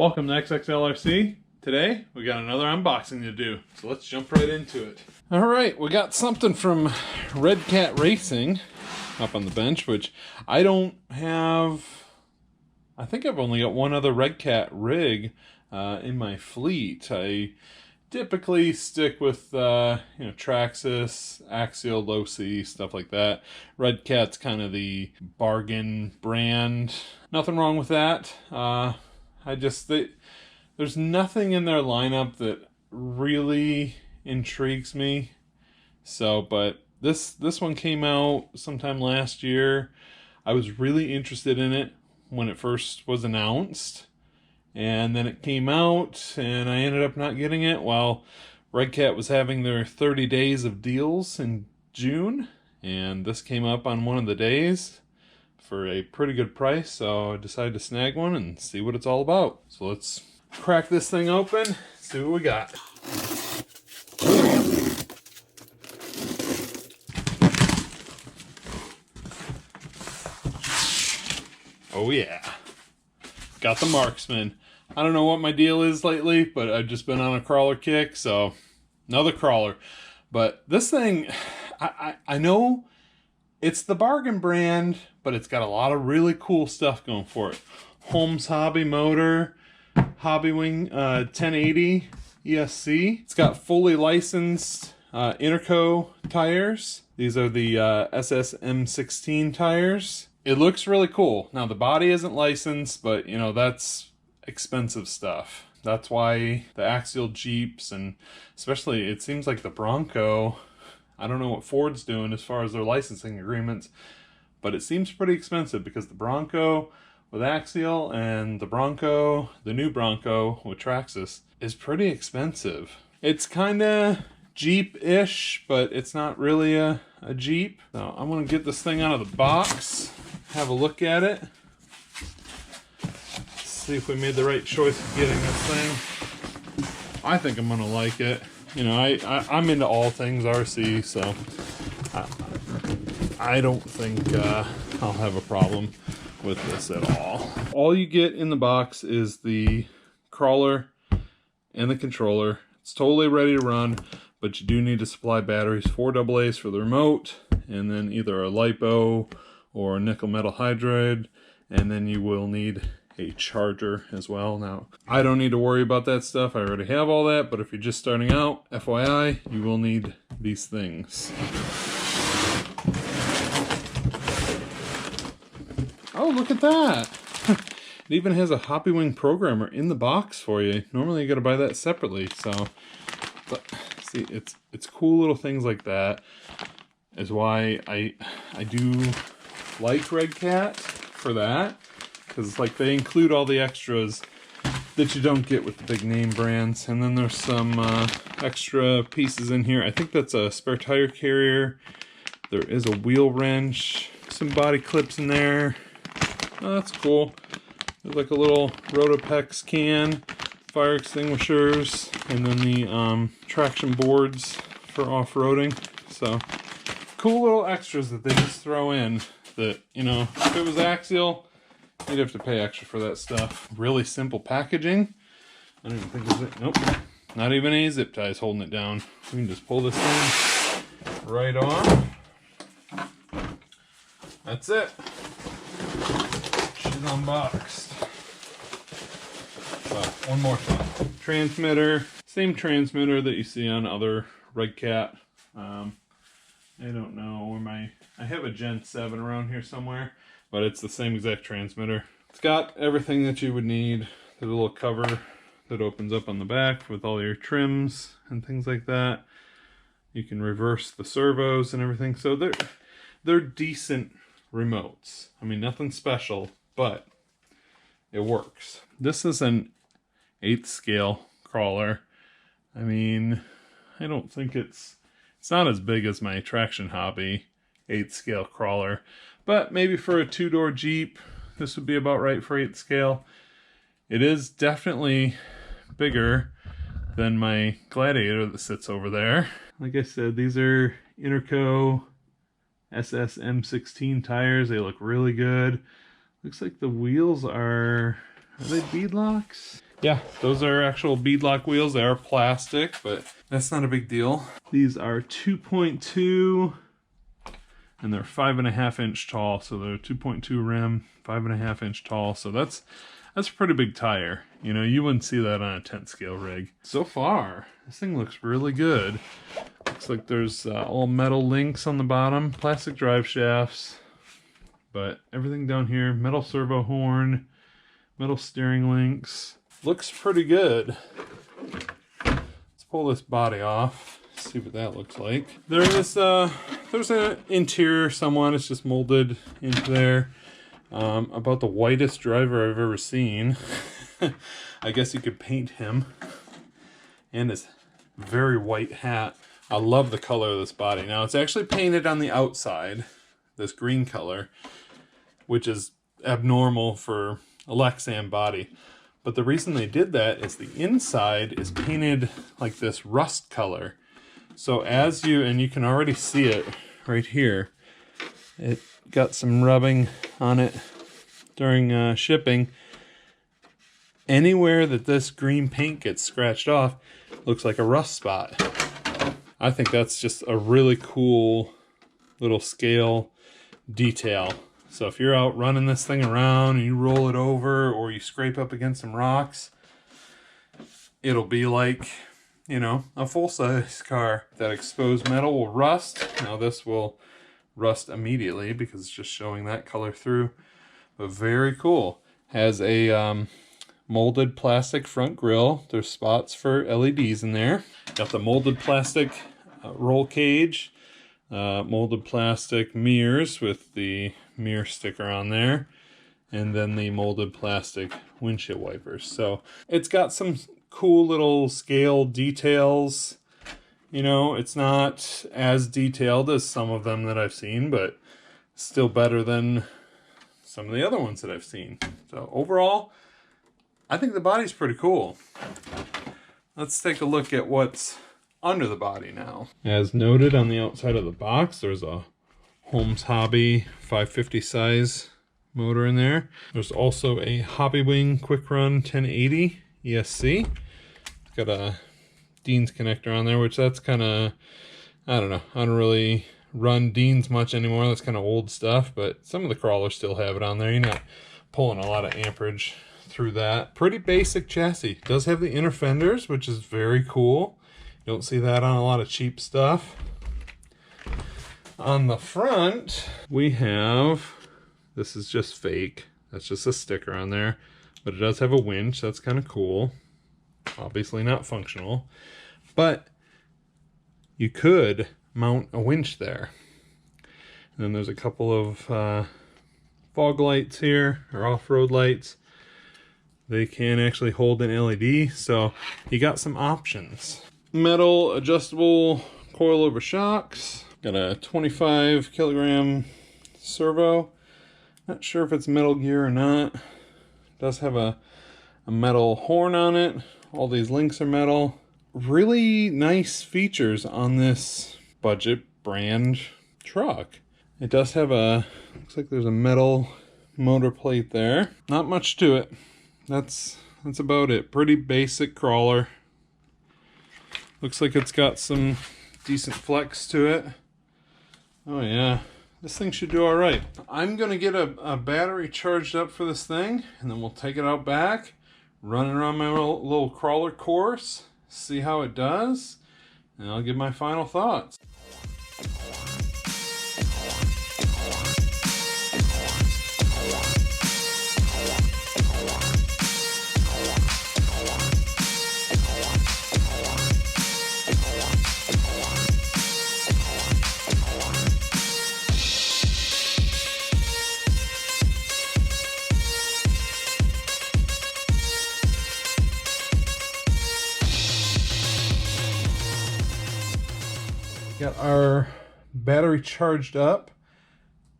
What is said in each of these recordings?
Welcome to XXL RC. Today we got another unboxing to do, so let's jump right into it. All right, we got something from Redcat Racing up on the bench, which I don't have. I think I've only got one other Redcat rig in my fleet. I typically stick with Traxxas, Axial, Low C, stuff like that. Redcat's kind of the bargain brand. Nothing wrong with that. There's nothing in their lineup that really intrigues me. So, but this one came out sometime last year. I was really interested in it when it first was announced, and then it came out and I ended up not getting it while Redcat was having their 30 days of deals in June, and this came up on one of the days for a pretty good price, so I decided to snag one and see what it's all about. So let's crack this thing open, see what we got. Oh yeah, got the Marksman. I don't know what my deal is lately, but I've just been on a crawler kick, so another crawler. But this thing, I know it's the bargain brand, but it's got a lot of really cool stuff going for it. Holmes Hobby motor, Hobbywing 1080 ESC. It's got fully licensed Interco tires. These are the SS-M16 tires. It looks really cool. Now the body isn't licensed, but you know, that's expensive stuff. That's why the Axial Jeeps, and especially it seems like the Bronco, I don't know what Ford's doing as far as their licensing agreements, but it seems pretty expensive because the Bronco with Axial and the new Bronco with Traxxas is pretty expensive. It's kind of Jeep-ish, but it's not really a Jeep. So I'm gonna get this thing out of the box, have a look at it, see if we made the right choice of getting this thing. I think I'm gonna like it. You know, I'm into all things RC, so I don't think I'll have a problem with this at all. All you get in the box is the crawler and the controller. It's totally ready to run, but you do need to supply batteries, 4 AA's for the remote, and then either a LiPo or a nickel metal hydride, and then you will need a charger as well. Now, I don't need to worry about that stuff. I already have all that, but if you're just starting out, FYI, you will need these things. Oh, look at that. It even has a Hobbywing programmer in the box for you. Normally you gotta buy that separately, so, but see, it's cool little things like that is why I do like Redcat for that, because like they include all the extras that you don't get with the big name brands. And then there's some extra pieces in here. I think that's a spare tire carrier. There is a wheel wrench, some body clips in there. Oh, that's cool. There's like a little Rotopex can, fire extinguishers, and then the traction boards for off-roading. So cool little extras that they just throw in that, you know, if it was Axial, you'd have to pay extra for that stuff. Really simple packaging. I don't even think there's it. Nope. Not even any zip ties holding it down. We can just pull this thing right off. That's it. She's unboxed. But one more thing. Transmitter. Same transmitter that you see on other Redcat. I don't know where I have a Gen 7 around here somewhere, but it's the same exact transmitter. It's got everything that you would need. There's a little cover that opens up on the back with all your trims and things like that. You can reverse the servos and everything. So they're decent remotes. I mean, nothing special, but it works. This is an 8th scale crawler. I mean, I don't think it's not as big as my Traction Hobby 8th scale crawler, but maybe for a 2-door Jeep, this would be about right for 8th scale. It is definitely bigger than my Gladiator that sits over there. Like I said, these are Interco SS-M16 tires. They look really good. Looks like the wheels are they beadlocks? Yeah, those are actual beadlock wheels. They are plastic, but that's not a big deal. These are 2.2 and they're 5.5 inch tall. So they're 2.2 rim, 5.5 inch tall. So that's a pretty big tire. You know, you wouldn't see that on a 10 scale rig. So far, this thing looks really good. Looks like there's all metal links on the bottom, plastic drive shafts, but everything down here, metal servo horn, metal steering links. Looks pretty good. Let's pull this body off, see what that looks like. There's an interior somewhat, it's just molded into there. About the whitest driver I've ever seen. I guess you could paint him. And his very white hat. I love the color of this body. Now it's actually painted on the outside, this green color, which is abnormal for a Lexan body. But the reason they did that is the inside is painted like this rust color. So as and you can already see it right here, it got some rubbing on it during shipping. Anywhere that this green paint gets scratched off looks like a rust spot. I think that's just a really cool little scale detail. So if you're out running this thing around and you roll it over or you scrape up against some rocks, it'll be like, you know, a full-size car. That exposed metal will rust. Now this will rust immediately because it's just showing that color through. But very cool. Has a molded plastic front grille. There's spots for LEDs in there. Got the molded plastic roll cage. Molded plastic mirrors with the mirror sticker on there, and then the molded plastic windshield wipers. So it's got some cool little scale details. You know, it's not as detailed as some of them that I've seen, but still better than some of the other ones that I've seen. So overall, I think the body's pretty cool. Let's take a look at what's under the body now. As noted on the outside of the box, there's a Holmes Hobby 550 size motor in there. There's also a Hobbywing Quicrun 1080 ESC. It's got a Dean's connector on there, which that's kind of, I don't know, I don't really run Dean's much anymore. That's kind of old stuff, but some of the crawlers still have it on there. You're not pulling a lot of amperage through that. Pretty basic chassis. It does have the inner fenders, which is very cool. You don't see that on a lot of cheap stuff. On the front, we have, this is just fake. That's just a sticker on there, but it does have a winch. That's kind of cool. Obviously not functional, but you could mount a winch there. And then there's a couple of fog lights here, or off-road lights. They can actually hold an LED, so you got some options. Metal adjustable coilover shocks. Got a 25 kilogram servo. Not sure if it's Metal Gear or not. It does have a metal horn on it. All these links are metal. Really nice features on this budget brand truck. It does have a, looks like there's a metal motor plate there. Not much to it. That's about it. Pretty basic crawler. Looks like it's got some decent flex to it. Oh yeah, this thing should do all right. I'm gonna get a battery charged up for this thing, and then we'll take it out back, run it around my little crawler course, see how it does, and I'll give my final thoughts. Got our battery charged up.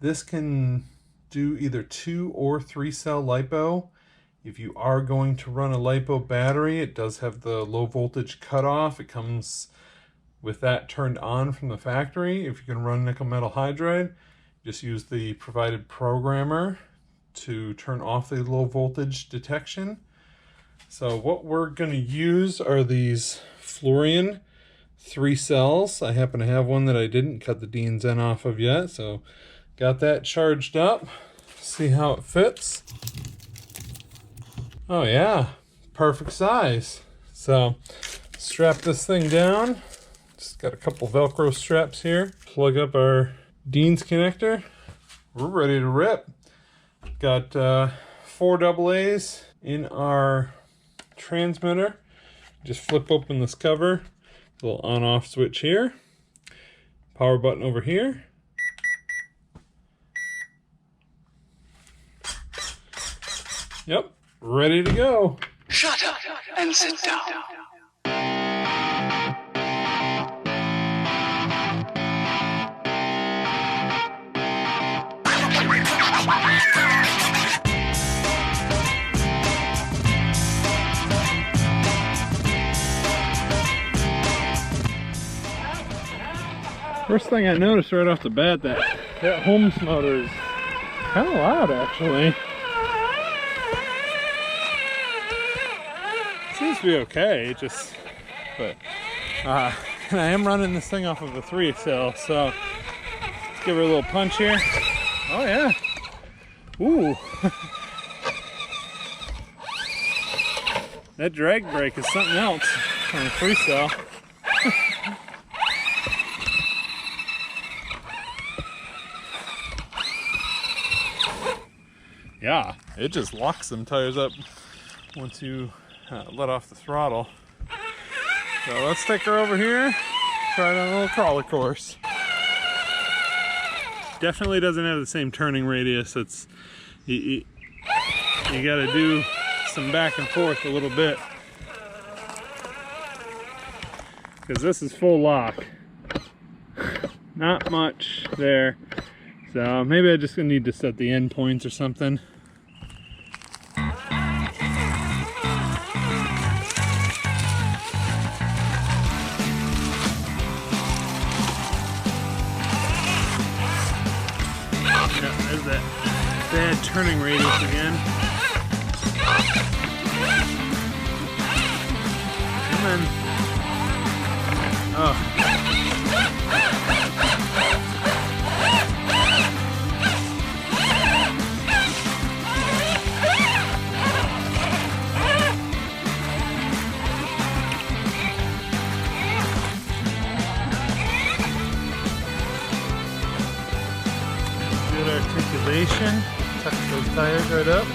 This can do either 2 or 3 cell LiPo. If you are going to run a LiPo battery, it does have the low voltage cutoff. It comes with that turned on from the factory. If you can run nickel metal hydride, just use the provided programmer to turn off the low voltage detection. So what we're going to use are these Florian 3 cells. I happen to have one that I didn't cut the DNZ off of yet, so got that charged up. See how it fits. Oh yeah, perfect size. So strap this thing down. Just got a couple Velcro straps here. Plug up our Dean's connector. We're ready to rip. Got 4 AA's in our transmitter. Just flip open this cover. Little on-off switch here. Power button over here. Yep, ready to go. Shut up and sit down. First thing I noticed right off the bat, that Holmes motor is kind of loud actually. Seems to be okay, but I am running this thing off of a 3 cell, so let's give her a little punch here. Oh yeah. Ooh. That drag brake is something else on a 3 cell. Yeah, it just locks them tires up once you let off the throttle. So let's take her over here, try it on a little crawler course. Definitely doesn't have the same turning radius. It's you got to do some back and forth a little bit because this is full lock. Not much there. So maybe I just need to set the end points or something. There's that bad turning radius again. Come on. Oh. Articulation, tuck those tires right up.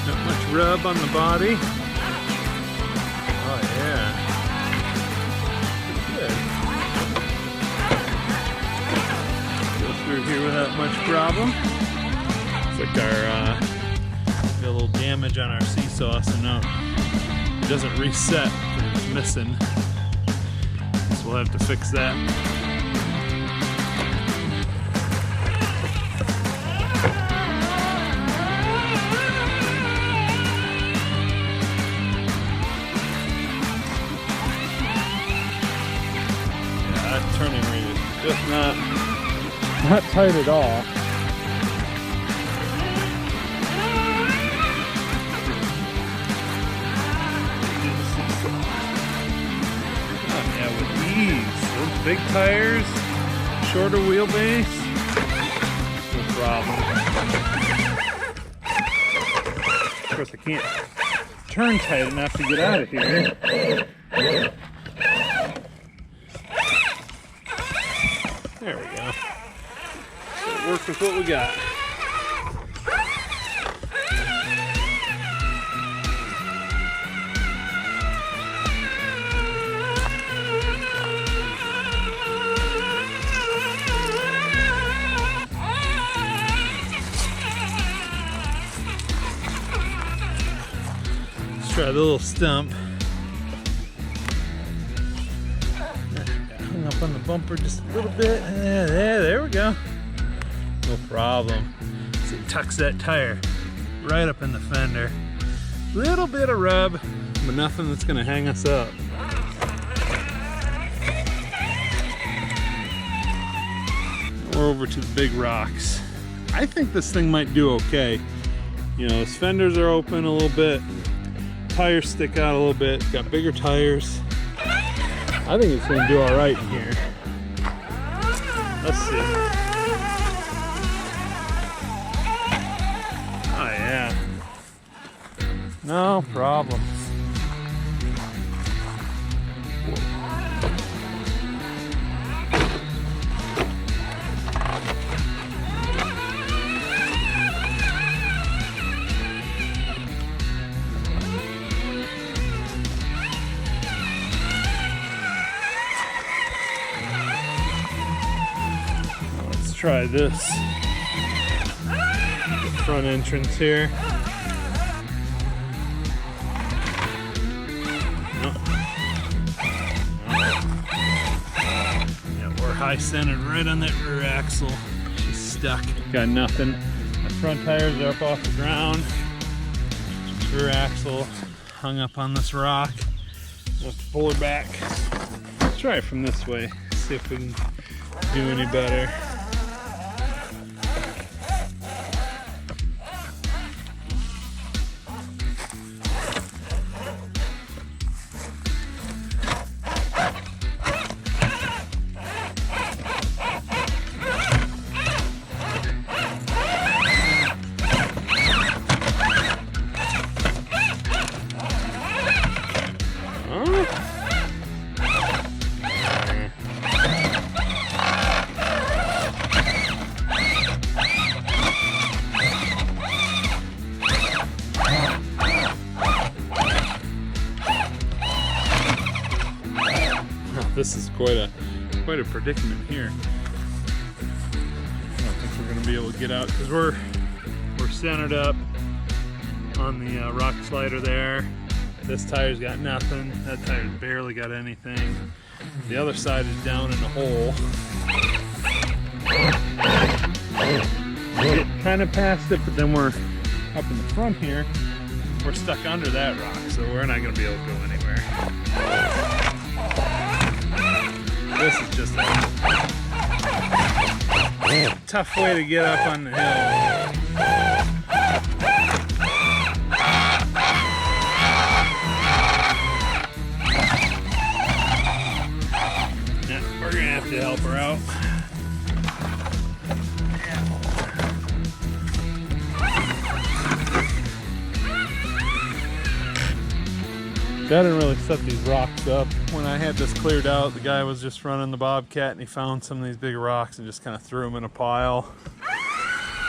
Not much rub on the body. Oh yeah. Good. Go through here without much problem. It's like our got a little damage on our seesaw, so now it doesn't reset because it's missing. So we'll have to fix that. Turning rate is just not tight at all. Oh, yeah, with these, those big tires, shorter wheelbase, no problem. Of course, I can't turn tight enough to get out of here. There we go. So work with what we got. Let's try the little stump. Up on the bumper just a little bit. There we go. No problem. So it tucks that tire right up in the fender. Little bit of rub, but nothing that's gonna hang us up. We're over to the big rocks. I think this thing might do okay. You know, his fenders are open a little bit. Tires stick out a little bit. Got bigger tires. I think it's gonna do all right in here. Let's see. Oh yeah. No problem. Try this. The front entrance here. Yeah, we're high centered right on that rear axle. She's stuck. Got nothing. The front tires are up off the ground. Rear axle hung up on this rock. We'll have to pull her back. Let's try it from this way. See if we can do any better. This is quite a predicament here. I don't think we're going to be able to get out because we're centered up on the rock slider there. This tire's got nothing. That tire's barely got anything. The other side is down in a hole. We get kind of past it, but then we're up in the front here. We're stuck under that rock, so we're not going to be able to go anywhere. This is just a tough way to get up on the hill. Yeah, we're gonna have to help her out. I didn't really set these rocks up. When I had this cleared out, the guy was just running the Bobcat and he found some of these big rocks and just kind of threw them in a pile.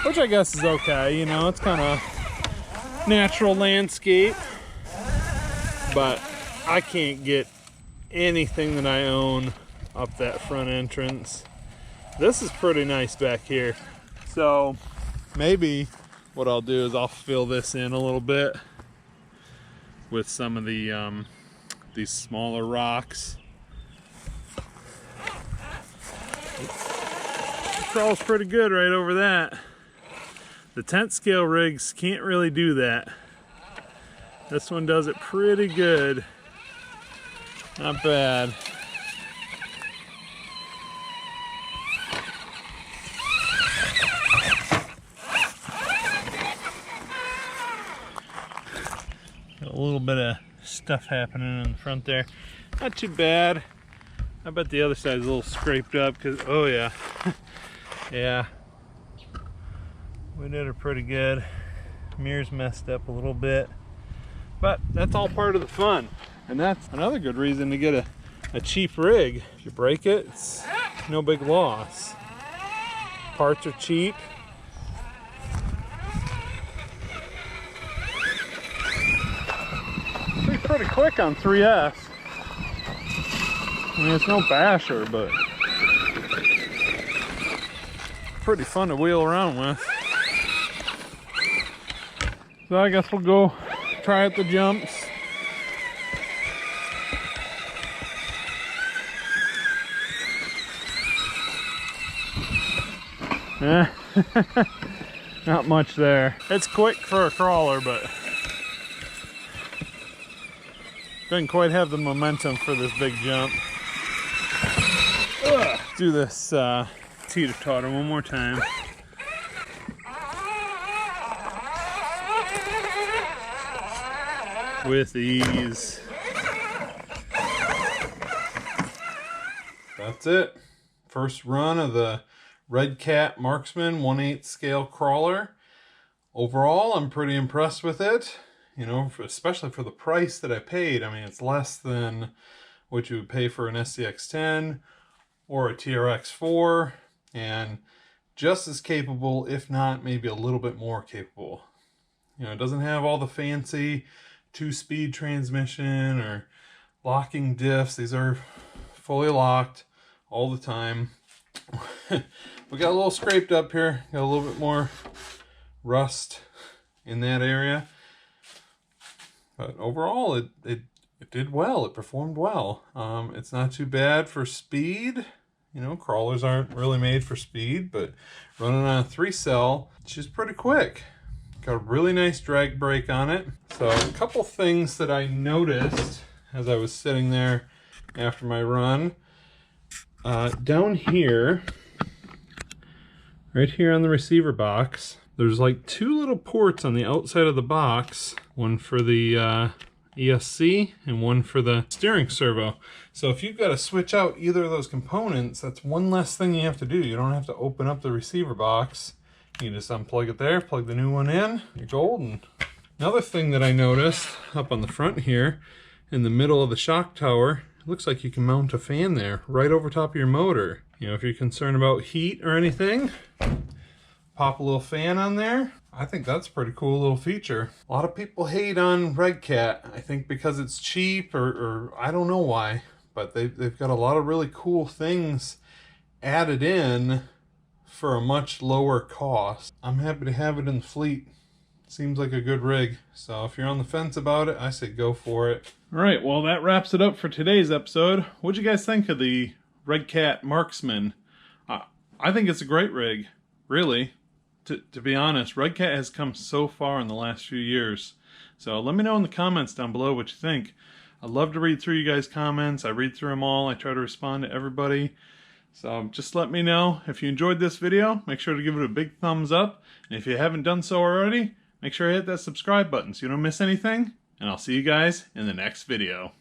Which I guess is okay, you know, it's kind of natural landscape. But I can't get anything that I own up that front entrance. This is pretty nice back here. So maybe what I'll do is I'll fill this in a little bit with some of the these smaller rocks. It crawls pretty good right over that. The tent scale rigs can't really do that. This one does it pretty good. Not bad. A little bit of stuff happening in the front there. Not too bad. I bet the other side is a little scraped up because, oh yeah. Yeah. We did it pretty good. Mirror's messed up a little bit. But that's all part of the fun. And that's another good reason to get a cheap rig. If you break it, it's no big loss. Parts are cheap. Pretty quick on 3S. I mean, it's no basher, but pretty fun to wheel around with. So I guess we'll go try out the jumps. Not much there. It's quick for a crawler, but didn't quite have the momentum for this big jump. Do this teeter-totter one more time. with ease. That's it. First run of the Redcat Marksman 1/8 scale crawler. Overall, I'm pretty impressed with it. You know, especially for the price that I paid. I mean, it's less than what you would pay for an SCX-10 or a TRX-4, and just as capable, if not maybe a little bit more capable. You know, it doesn't have all the fancy 2-speed transmission or locking diffs. These are fully locked all the time. We got a little scraped up here, got a little bit more rust in that area, but overall it did well. It performed well. It's not too bad for speed. You know, crawlers aren't really made for speed, but running on a 3-cell, it's just pretty quick. Got a really nice drag brake on it. So a couple things that I noticed as I was sitting there after my run. Down here, right here on the receiver box, there's like 2 little ports on the outside of the box. One for the ESC and one for the steering servo. So if you've got to switch out either of those components, that's one less thing you have to do. You don't have to open up the receiver box. You can just unplug it there, plug the new one in, you're golden. Another thing that I noticed up on the front here, in the middle of the shock tower, it looks like you can mount a fan there right over top of your motor. You know, if you're concerned about heat or anything, pop a little fan on there. I think that's a pretty cool little feature. A lot of people hate on Redcat, I think because it's cheap or I don't know why, but they've got a lot of really cool things added in for a much lower cost. I'm happy to have it in the fleet. Seems like a good rig. So if you're on the fence about it, I say go for it. All right, well that wraps it up for today's episode. What'd you guys think of the Redcat Marksman? I think it's a great rig, really. To be honest, Redcat has come so far in the last few years. So let me know in the comments down below what you think. I love to read through you guys' comments. I read through them all. I try to respond to everybody. So just let me know if you enjoyed this video. Make sure to give it a big thumbs up. And if you haven't done so already, make sure to hit that subscribe button so you don't miss anything. And I'll see you guys in the next video.